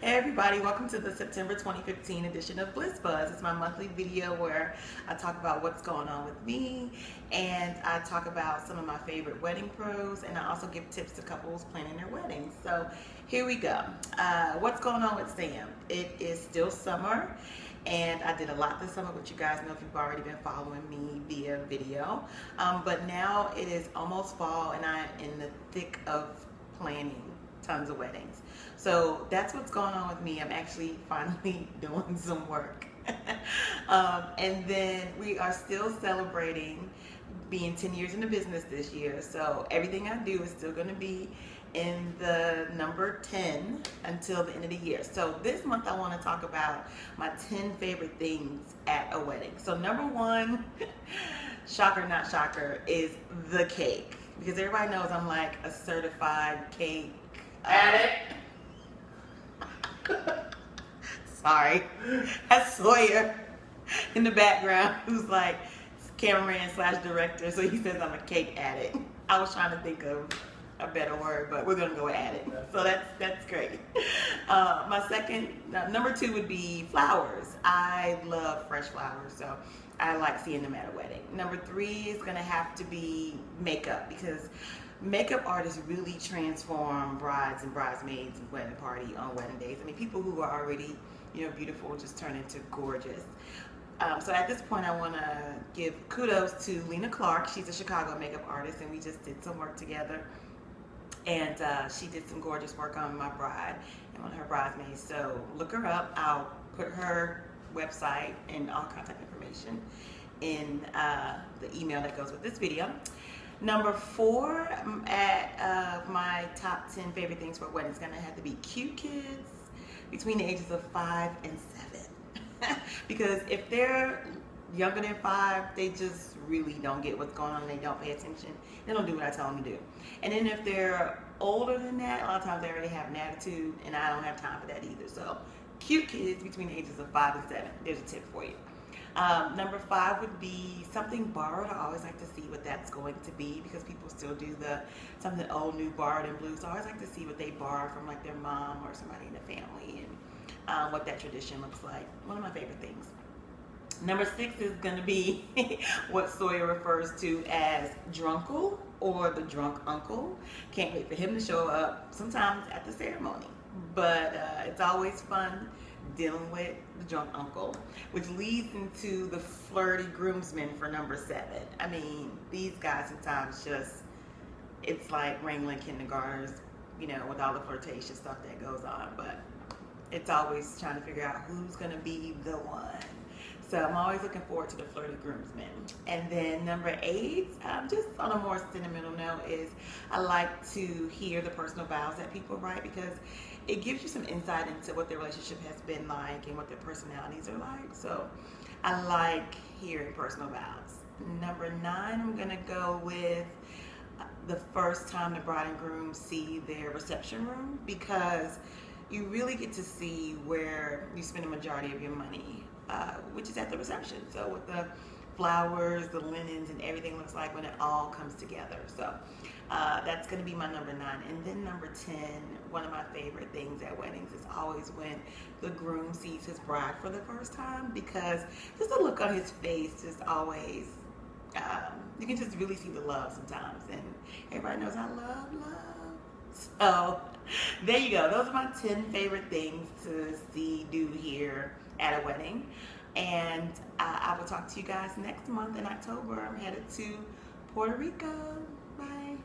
Hey everybody, welcome to the September 2015 edition of Bliss Buzz. It's my monthly video where I talk about what's going on with me, and I talk about some of my favorite wedding pros, and I also give tips to couples planning their weddings. So here we go. What's going on with Sam? It is still summer, and I did a lot this summer, which you guys know if you've already been following me via video. But now it is almost fall, and I'm in the thick of planning tons of weddings. So that's what's going on with me. I'm actually finally doing some work. And then we are still celebrating being 10 years in the business this year. So everything I do is still going to be in the number 10 until the end of the year. So this month I want to talk about my 10 favorite things at a wedding. So number one, shocker not shocker, is the cake. Because everybody knows I'm like a certified cake addict. Sorry, that's Sawyer in the background, who's like cameraman / director, so he says I'm a cake addict. I was trying to think of a better word, but we're gonna go addict. So that's great. My second, number two would be flowers. I love fresh flowers, so I like seeing them at a wedding. Number three is gonna have to be makeup, because makeup artists really transform brides and bridesmaids and wedding party on wedding days. I mean, people who are already, beautiful just turn into gorgeous. So at this point, I want to give kudos to Lena Clark. She's a Chicago makeup artist, and we just did some work together. And she did some gorgeous work on my bride and on her bridesmaids. So look her up. I'll put her website and all contact information in the email that goes with this video. Number four at my top 10 favorite things for a wedding is going to have to be cute kids between the ages of 5 and 7. Because if they're younger than 5, they just really don't get what's going on. They don't pay attention. They don't do what I tell them to do. And then if they're older than that, a lot of times they already have an attitude, and I don't have time for that either. So cute kids between the ages of 5 and 7. There's a tip for you. Number 5 would be something borrowed. I always like to see what that's going to be, because people still do something old, new, borrowed, and blue. So I always like to see what they borrow from like their mom or somebody in the family, and what that tradition looks like. One of my favorite things. Number 6 is going to be what Sawyer refers to as drunkle, or the drunk uncle. Can't wait for him to show up sometimes at the ceremony. But it's always fun dealing with the drunk uncle, which leads into the flirty groomsmen for number 7. I mean, these guys sometimes it's like wrangling kindergartners, with all the flirtatious stuff that goes on, but it's always trying to figure out who's going to be the one. So I'm always looking forward to the flirty groomsmen. And then number 8, just on a more sentimental note, is I like to hear the personal vows that people write, because it gives you some insight into what their relationship has been like and what their personalities are like. So I like hearing personal vows. Number 9, I'm gonna go with the first time the bride and groom see their reception room, because you really get to see where you spend the majority of your money, which is at the reception. So with the flowers, the linens, and everything looks like when it all comes together. So that's going to be my number 9. And then number 10, one of my favorite things at weddings is always when the groom sees his bride for the first time, because just the look on his face just always, you can just really see the love sometimes. And everybody knows I love love. So there you go. Those are my 10 favorite things to see, do, hear at a wedding. And I will talk to you guys next month in October. I'm headed to Puerto Rico. Bye.